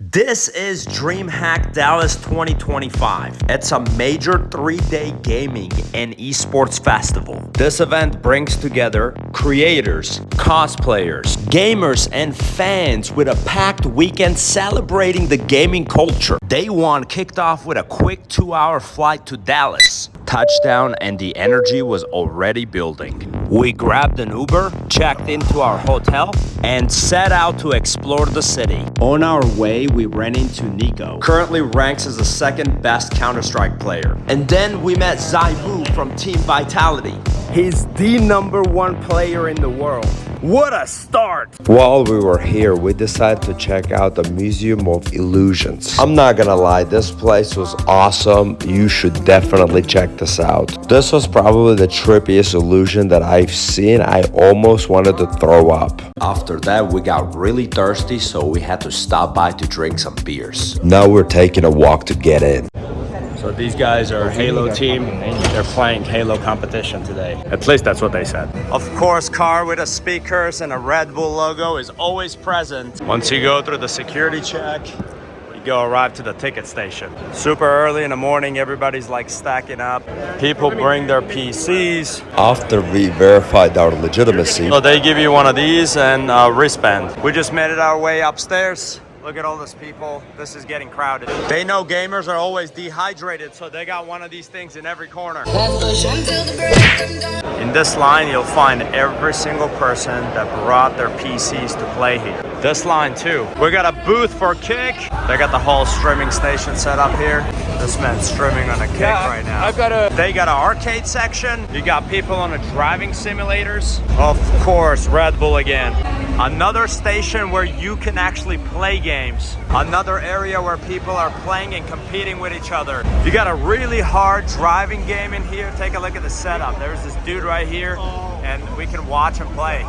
This is DreamHack Dallas 2025. It's a major 3-day gaming and esports festival. This event brings together creators, cosplayers, gamers, and fans with a packed weekend celebrating the gaming culture. Day 1 kicked off with a quick 2-hour flight to Dallas. Touchdown and the energy was already building. We grabbed an Uber, checked into our hotel, and set out to explore the city. On our way, we ran into Nico, currently ranks as the second best Counter-Strike player. And then we met Zaibu from Team Vitality. He's the #1 player in the world. What a start! While we were here, we decided to check out the Museum of Illusions. I'm not gonna lie, this place was awesome. You should definitely check this out. This was probably the trippiest illusion that I've seen. I almost wanted to throw up. After that, we got really thirsty, so we had to stop by to drink some beers. Now we're taking a walk to get in. So these guys are a Halo team. They're playing Halo competition today. At least that's what they said. Of course, car with a speakers and a Red Bull logo is always present. Once you go through the security check, you go arrive to the ticket station. Super early in the morning, everybody's like stacking up. People bring their PCs. After we verified our legitimacy, So they give you one of these and a wristband. We just made it our way upstairs. Look at all these people. This is getting crowded. They know gamers are always dehydrated, so they got one of these things in every corner. In this line, you'll find every single person that brought their PCs to play here. This line too. We got a booth for Kick. They got the whole streaming station set up here. This man's streaming on a Kick right now. They got an arcade section. You got people on the driving simulators. Of course, Red Bull again. Another station where you can actually play games. Another area where people are playing and competing with each other. You got a really hard driving game in here. Take a look at the setup. There's this dude right here and we can watch him play.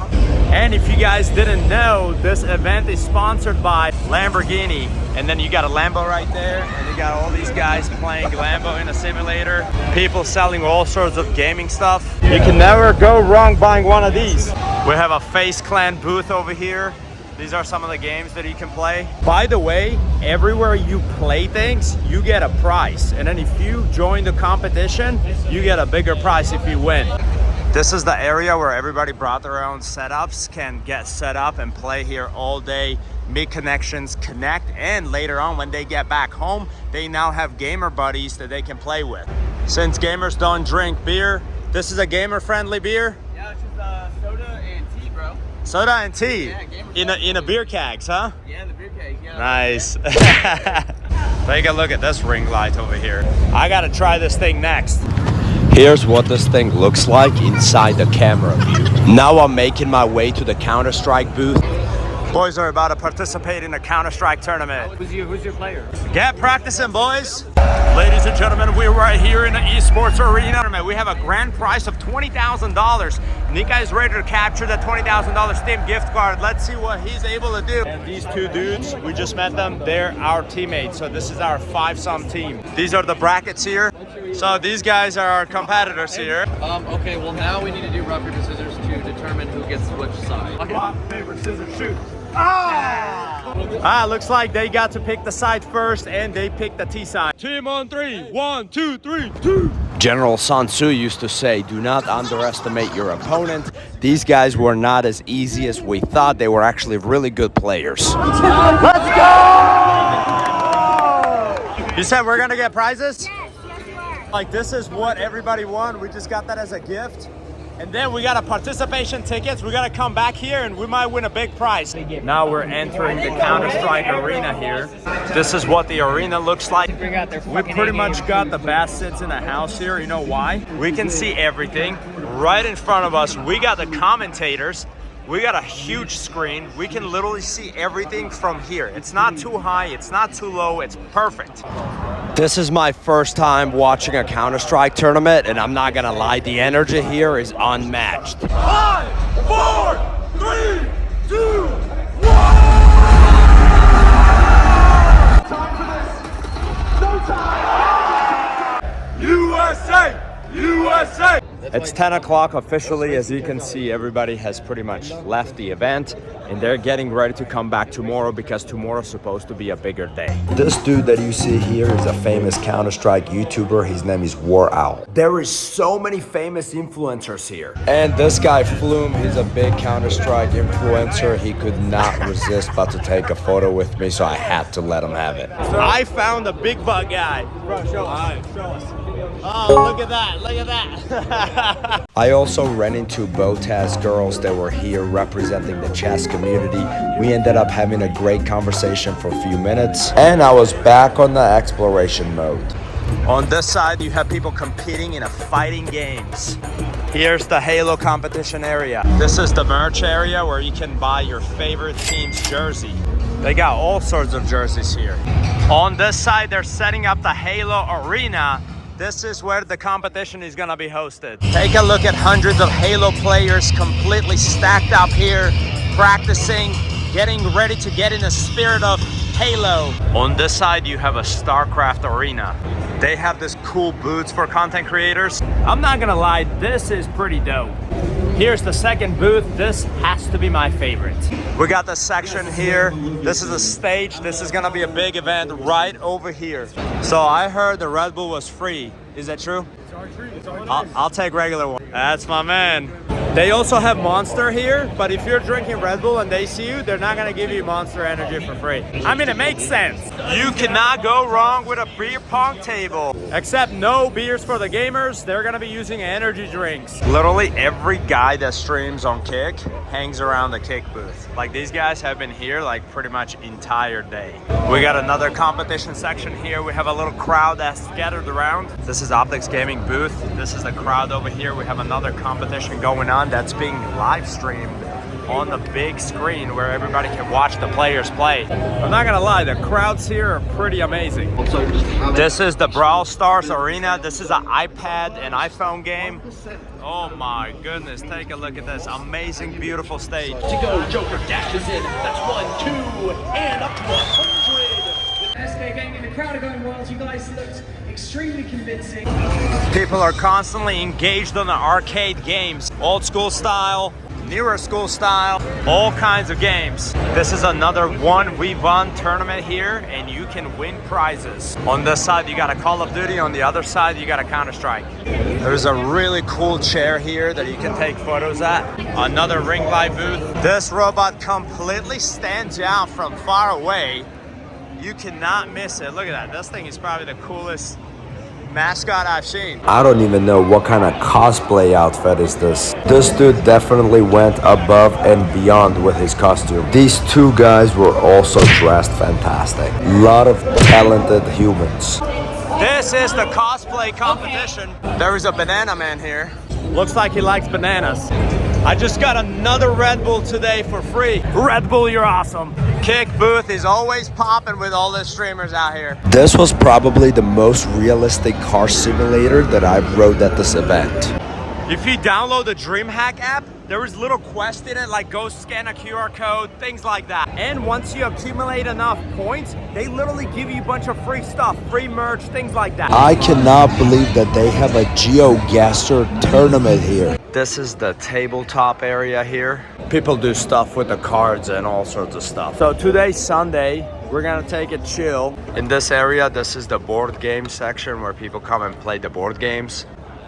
And if you guys didn't know, this event is sponsored by Lamborghini. And then you got a Lambo right there, and you got all these guys playing Lambo in a simulator. People selling all sorts of gaming stuff. You can never go wrong buying one of these. We have a Face Clan booth over here. These are some of the games that you can play. By the way, everywhere you play things, you get a prize. And then if you join the competition, you get a bigger prize if you win. This is the area where everybody brought their own setups, can get set up and play here all day, make connections, connect, and later on when they get back home, they now have gamer buddies that they can play with. Since gamers don't drink beer, this is a gamer-friendly beer? Yeah, it's just soda and tea, bro. Soda and tea? Yeah, in a beer kegs, huh? Yeah, the beer keg. Yeah. Nice. Take a look at this ring light over here. I gotta try this thing next. here's what this thing looks like inside the camera view. Now I'm making my way to the Counter-Strike booth. Boys are about to participate in a Counter-Strike tournament. Who's your player? Get practicing, boys. Ladies and gentlemen, we're right here in the Esports arena. We have a grand prize of $20,000. Nika is ready to capture that $20,000 Steam gift card. Let's see what he's able to do. And these two dudes, we just met them. They're our teammates. So this is our 5-some team. These are the brackets here. So these guys are our competitors here. Okay, well now we need to do rock, paper, scissors to determine who gets which side. Rock, paper, scissors, shoot. Looks like they got to pick the side first and they picked the T side. Team on 3. 1, 2, 3, 2. General Sun Tzu used to say, do not underestimate your opponent. These guys were not as easy as we thought. They were actually really good players. Let's go! You said we're gonna get prizes? Yes, we are. Like this is what everybody won. We just got that as a gift. And then we got a participation tickets. We gotta come back here and we might win a big prize. Now we're entering the Counter-Strike arena here. This is what the arena looks like. We pretty much got the best seats in the house here. You know why? We can see everything right in front of us. We got the commentators. We got a huge screen. We can literally see everything from here. It's not too high, it's not too low, it's perfect. This is my first time watching a Counter-Strike tournament, and I'm not gonna lie, the energy here is unmatched. 5, 4, 3, 2, 1. Time for this. No time. USA! USA! It's 10 o'clock officially. As you can see, everybody has pretty much left the event and they're getting ready to come back tomorrow because tomorrow's supposed to be a bigger day. This dude that you see here is a famous Counter-Strike YouTuber. His name is War Owl. There is so many famous influencers here. And this guy Flume, he's a big Counter-Strike influencer. He could not resist but to take a photo with me, so I had to let him have it. I found a big butt guy. Bro, show us. Oh, look at that, look at that. I also ran into Botaz girls that were here representing the chess community. We ended up having a great conversation for a few minutes, and I was back on the exploration mode. On this side, you have people competing in a fighting games. Here's the Halo competition area. This is the merch area where you can buy your favorite team's jersey. They got all sorts of jerseys here. On this side, they're setting up the Halo Arena. This is where the competition is gonna be hosted. Take a look at hundreds of Halo players completely stacked up here, practicing, getting ready to get in the spirit of Halo. On this side, you have a StarCraft arena. They have this cool booths for content creators. I'm not gonna lie, this is pretty dope. Here's the second booth. This has to be my favorite. We got the section here. This is a stage. This is gonna be a big event right over here. So I heard the Red Bull was free. Is that true? I'll take regular one. That's my man. They also have Monster here, but if you're drinking Red Bull and they see you, they're not gonna give you Monster Energy for free. I mean, it makes sense. You cannot go wrong with a beer pong table. Except no beers for the gamers. They're gonna be using energy drinks. Literally every guy that streams on Kick hangs around the Kick booth. Like, these guys have been here like pretty much entire day. We got another competition section here. We have a little crowd that's gathered around. This is OpTic Gaming booth. This is the crowd over here. We have another competition going on that's being live streamed on the big screen where everybody can watch the players play. I'm not gonna lie, the crowds here are pretty amazing. This is the Brawl Stars arena. This is an iPad and iPhone game. Oh my goodness, take a look at this amazing, beautiful stage. To go, Joker dashes in. That's 1, 2, and up to 100. SK Gaming, the crowd are going wild. You guys looked extremely convincing. People are constantly engaged on the arcade games. Old school style, newer school style, all kinds of games. This is another 1v1 tournament here, and you can win prizes. On this side, you got a Call of Duty. On the other side, you got a Counter-Strike. There's a really cool chair here that you can take photos at. Another ring light booth. This robot completely stands out from far away. You cannot miss it. Look at that. This thing is probably the coolest mascot I've seen. I don't even know what kind of cosplay outfit is this. This dude definitely went above and beyond with his costume. These two guys were also dressed fantastic. A lot of talented humans. This is the cosplay competition. There is a banana man here. Looks like he likes bananas. I just got another Red Bull today for free. Red Bull, you're awesome. Kick booth is always popping with all the streamers out here. This was probably the most realistic car simulator that I've rode at this event. If you download the DreamHack app, there is little quests in it, like go scan a QR code, things like that. And once you accumulate enough points, they literally give you a bunch of free stuff, free merch, things like that. I cannot believe that they have a GeoGuessr tournament here. This is the tabletop area here. People do stuff with the cards and all sorts of stuff. So today's Sunday, we're gonna take it chill. In this area, this is the board game section where people come and play the board games.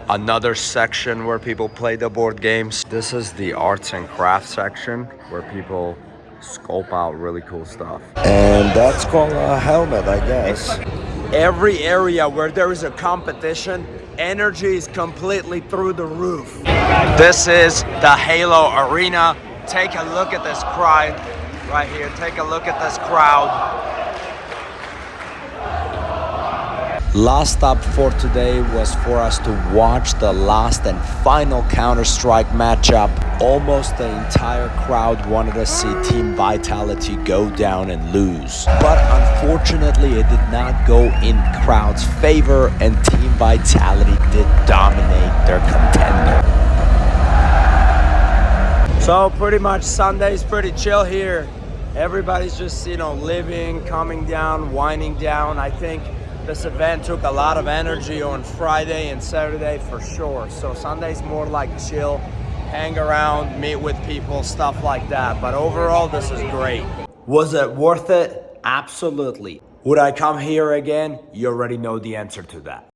Another section where people play the board games. This is the arts and crafts section where people scope out really cool stuff. And that's called a helmet, I guess. Every area where there is a competition, energy is completely through the roof. This is the Halo Arena. Take a look at this crowd right here. Take a look at this crowd. Last stop for today was for us to watch the last and final Counter-Strike matchup. Almost the entire crowd wanted to see Team Vitality go down and lose. But unfortunately, it did not go in crowd's favor, and Team Vitality did dominate their contender. So pretty much Sunday's pretty chill here. Everybody's just, living, calming down, winding down. I think This event took a lot of energy on Friday and Saturday for sure. So Sunday's more like chill, hang around, meet with people, stuff like that. But overall, this is great. Was it worth it? Absolutely. Would I come here again? You already know the answer to that.